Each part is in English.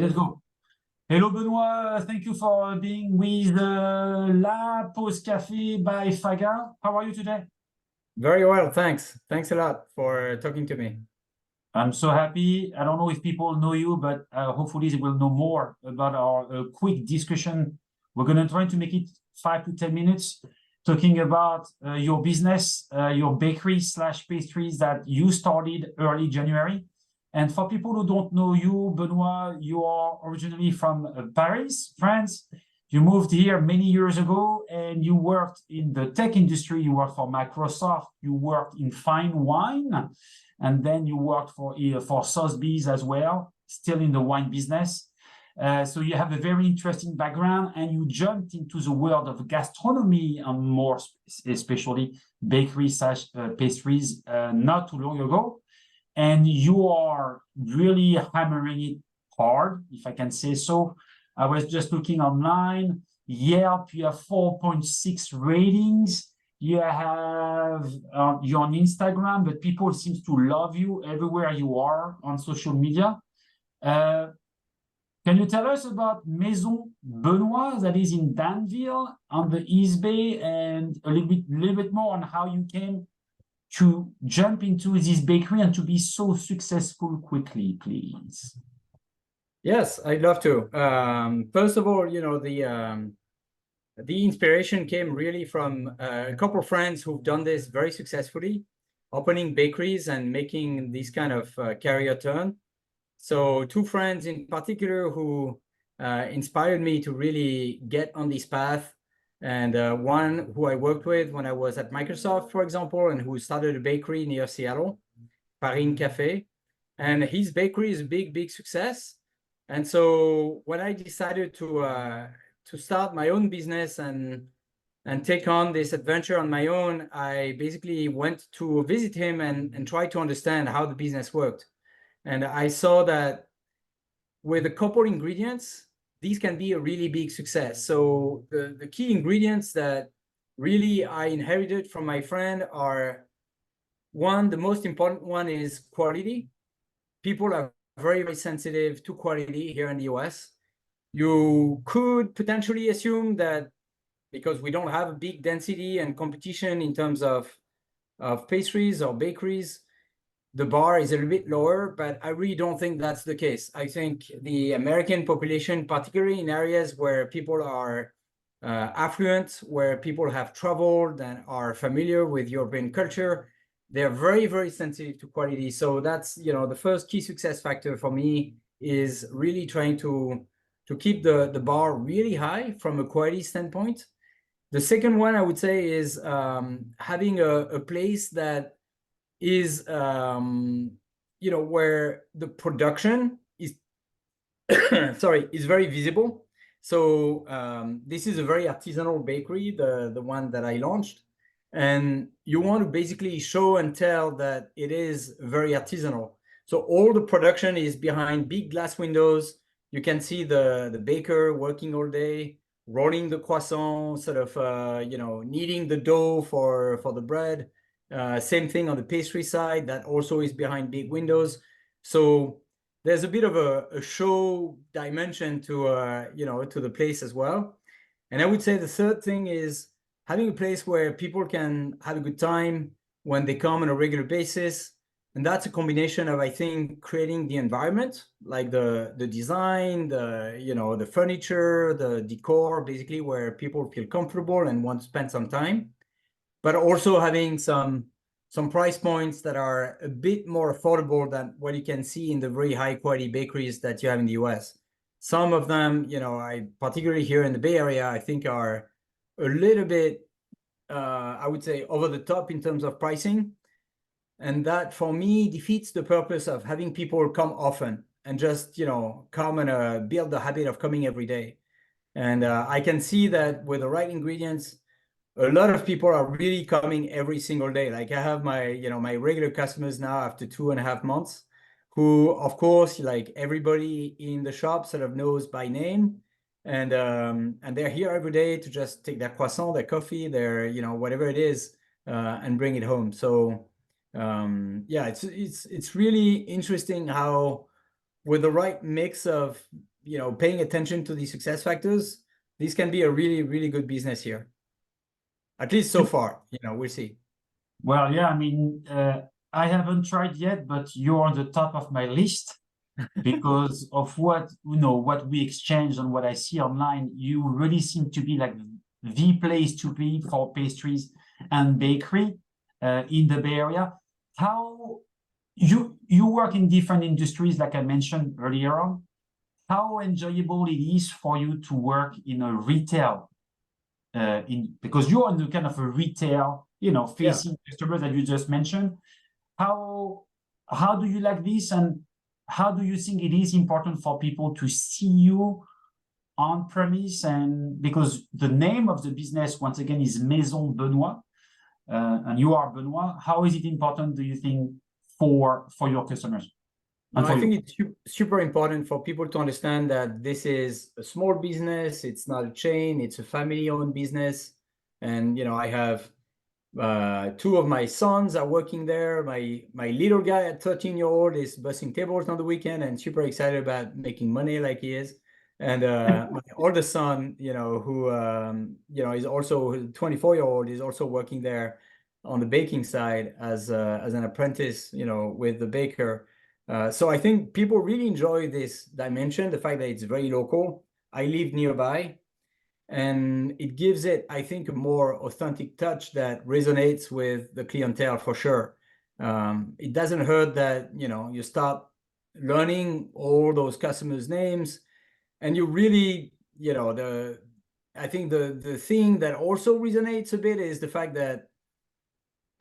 Let's go. Hello, Benoit. Thank you for being with La Pause-Café by Faga. How are you today? Very well, thanks. Thanks a lot for talking to me. I'm so happy. I don't know if people know you, but hopefully they will know more about our quick discussion. We're going to try to make it 5 to 10 minutes, talking about your business, your bakery slash pastries that you started early January. And for people who don't know you, Benoit, you are originally from Paris, France. You moved here many years ago and you worked in the tech industry. You worked for Microsoft. You worked in fine wine. And then you worked for Sotheby's as well, still in the wine business. So you have a very interesting background and you jumped into the world of gastronomy and more especially bakery slash pastries not too long ago. And you are really hammering it hard, if I can say so. I was just looking online. Yelp, you have 4.6 ratings. You have you're on Instagram, but people seem to love you everywhere you are on social media. Can you tell us about Maison Benoit that is in Danville on the East Bay, and a little bit more on how you came to jump into this bakery and to be so successful quickly, please? Yes, I'd love to. First of all, the inspiration came really from a couple of friends who've done this very successfully, opening bakeries and making this kind of career turn. So two friends in particular who inspired me to really get on this path. And one who I worked with when I was at Microsoft, for example, and who started a bakery near Seattle, Pause-Café. And his bakery is a big, big success. And so when I decided to start my own business and take on this adventure on my own, I basically went to visit him and try to understand how the business worked. And I saw that with a couple ingredients, these can be a really big success. So the key ingredients that really I inherited from my friend are, one, the most important one is quality. People are very, very sensitive to quality here in the US. You could potentially assume that because we don't have a big density and competition in terms of pastries or bakeries, the bar is a little bit lower, but I really don't think that's the case. I think the American population, particularly in areas where people are affluent, where people have traveled and are familiar with European culture, they're very, very sensitive to quality. So that's, the first key success factor for me is really trying to keep the bar really high from a quality standpoint. The second one I would say is having a place that is where the production is is very visible. So this is a very artisanal bakery, the one that I launched, and you want to basically show and tell that it is very artisanal. So all the production is behind big glass windows. You can see the baker working all day, rolling the croissant, sort of kneading the dough for the bread. Same thing on the pastry side, that also is behind big windows. So there's a bit of a show dimension to to the place as well. And I would say the third thing is having a place where people can have a good time when they come on a regular basis. And that's a combination of, I think, creating the environment, like the design, the furniture, the decor, basically where people feel comfortable and want to spend some time, but also having some price points that are a bit more affordable than what you can see in the very high quality bakeries that you have in the US. Some of them, I particularly here in the Bay Area, I think are a little bit, I would say, over the top in terms of pricing. And that, for me, defeats the purpose of having people come often and just, come and build the habit of coming every day. And I can see that with the right ingredients, a lot of people are really coming every single day. Like I have my regular customers now after 2.5 months, who, of course, like everybody in the shop sort of knows by name. And they're here every day to just take their croissant, their coffee, their, whatever it is, and bring it home. So yeah, it's really interesting how with the right mix of paying attention to the success factors, this can be a really, really good business here. At least so far, we'll see. Well, yeah, I mean, I haven't tried yet, but you're on the top of my list because of what we exchange and what I see online. You really seem to be like the place to be for pastries and bakery in the Bay Area. How you work in different industries, like I mentioned earlier on. How enjoyable it is for you to work in a retail, because you're in the kind of a retail, facing customers that you just mentioned. How do you like this, and how do you think it is important for people to see you on premise? And because the name of the business, once again, is Maison Benoit, and you are Benoit. How is it important, do you think, for your customers? No, I think it's super important for people to understand that this is a small business. It's not a chain. It's a family-owned business. And, I have two of my sons are working there. My little guy at 13-year-old is bussing tables on the weekend and super excited about making money like he is. And my oldest son, who, is also 24-year-old, is also working there on the baking side as an apprentice, with the baker. So I think people really enjoy this dimension, the fact that it's very local. I live nearby, and it gives it, I think, a more authentic touch that resonates with the clientele for sure. It doesn't hurt that, you start learning all those customers' names, and you really, I think the thing that also resonates a bit is the fact that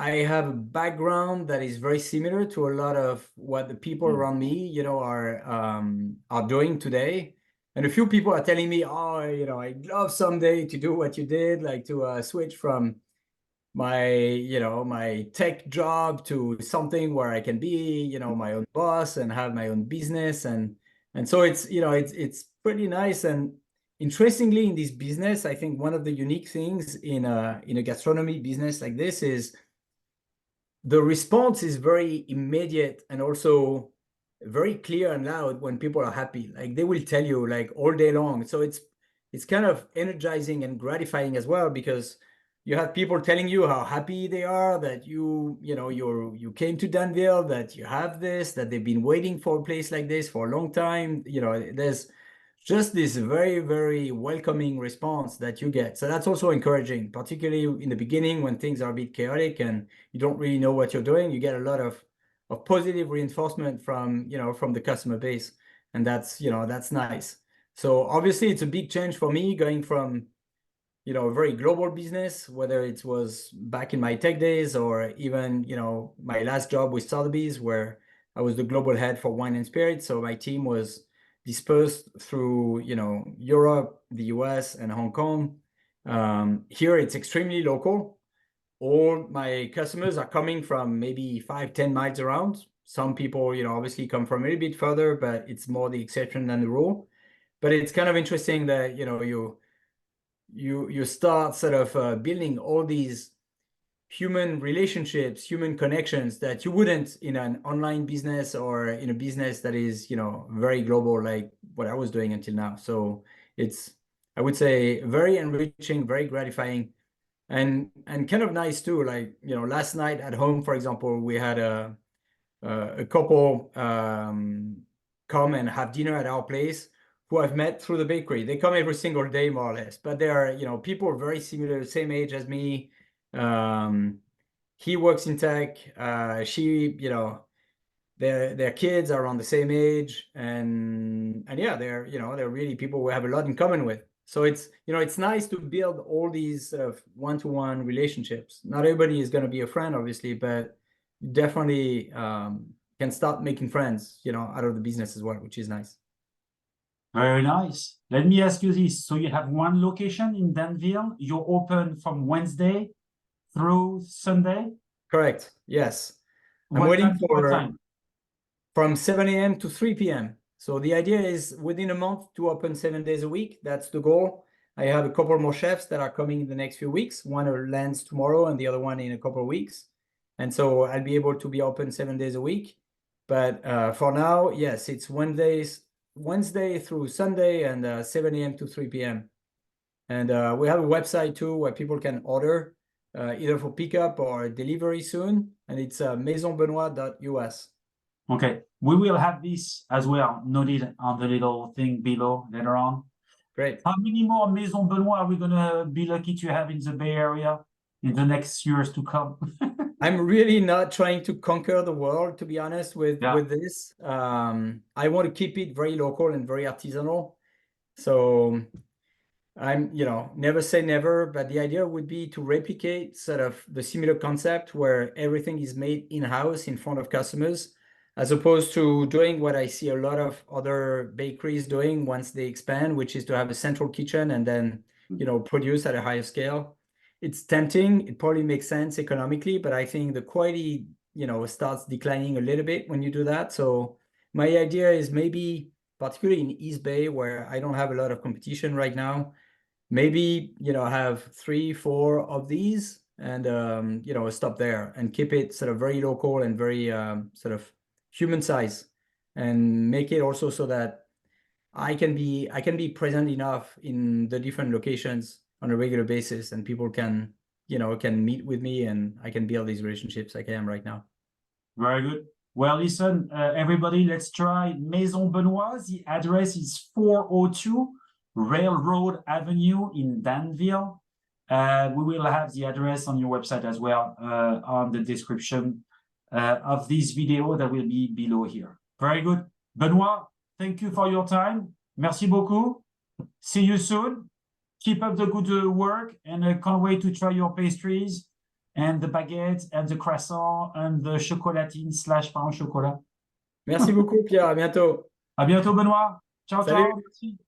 I have a background that is very similar to a lot of what the people around me, are doing today. And a few people are telling me, oh, I'd love someday to do what you did, like to switch from my, my tech job to something where I can be, my own boss and have my own business. And so it's, it's pretty nice. And interestingly, in this business, I think one of the unique things in a gastronomy business like this is the response is very immediate and also very clear and loud when people are happy. Like they will tell you like all day long. So it's kind of energizing and gratifying as well, because you have people telling you how happy they are that you came to Danville, that you have this, that they've been waiting for a place like this for a long time. There's just this very, very welcoming response that you get. So that's also encouraging, particularly in the beginning when things are a bit chaotic and you don't really know what you're doing. You get a lot of positive reinforcement from the customer base, and that's nice. So obviously it's a big change for me going from a very global business, whether it was back in my tech days or even my last job with Sotheby's, where I was the global head for wine and spirits. So my team was dispersed through Europe, the US, and Hong Kong. Here it's extremely local. All my customers are coming from maybe 5-10 miles around. Some people obviously come from a little bit further, but it's more the exception than the rule. But it's kind of interesting that you start sort of building all these human relationships, human connections that you wouldn't in an online business or in a business that is, very global, like what I was doing until now. So it's, I would say, very enriching, very gratifying, and kind of nice too. Like, last night at home, for example, we had a couple come and have dinner at our place who I've met through the bakery. They come every single day, more or less, but they are, people very similar, same age as me. He works in tech. She, their kids are around the same age, and yeah, they're they're really people we have a lot in common with. So it's it's nice to build all these sort of one-to-one relationships. Not everybody is going to be a friend, obviously, but you definitely can start making friends, out of the business as well, which is nice. Very nice. Let me ask you this. So you have one location in Danville. You're open from Wednesday through Sunday? Correct. Yes. I'm What waiting time to for what time? from 7 a.m. to 3 p.m. So the idea is within a month to open 7 days a week. That's the goal. I have a couple more chefs that are coming in the next few weeks. One lands tomorrow and the other one in a couple of weeks. And so I'll be able to be open 7 days a week. But for now, yes, it's Wednesdays Wednesday through Sunday and 7 a.m. to 3 p.m. And we have a website too where people can order either for pickup or delivery soon. And it's maisonbenoit.us. Okay, we will have this as well noted on the little thing below later on. Great. How many more Maison Benoit are we gonna be lucky to have in the Bay Area in the next years to come? I'm really not trying to conquer the world, to be honest, with this. I want to keep it very local and very artisanal. So I'm, never say never, but the idea would be to replicate sort of the similar concept where everything is made in-house in front of customers, as opposed to doing what I see a lot of other bakeries doing once they expand, which is to have a central kitchen and then, produce at a higher scale. It's tempting. It probably makes sense economically, but I think the quality, starts declining a little bit when you do that. So my idea is maybe, particularly in East Bay, where I don't have a lot of competition right now, maybe, have 3, 4 of these and, stop there and keep it sort of very local and very sort of human size, and make it also so that I can be present enough in the different locations on a regular basis, and people can meet with me, and I can build these relationships like I am right now. Very good. Well, listen, everybody, let's try Maison Benoit. The address is 402 Railroad Avenue in Danville. We will have the address on your website as well on the description of this video that will be below here. Very good. Benoit, thank you for your time. Merci beaucoup. See you soon. Keep up the good work, and I can't wait to try your pastries and the baguette and the croissant and the chocolatine / pain au chocolat. Merci beaucoup, Pierre. À bientôt. À bientôt, Benoit. Ciao, Salut. ciao. Merci.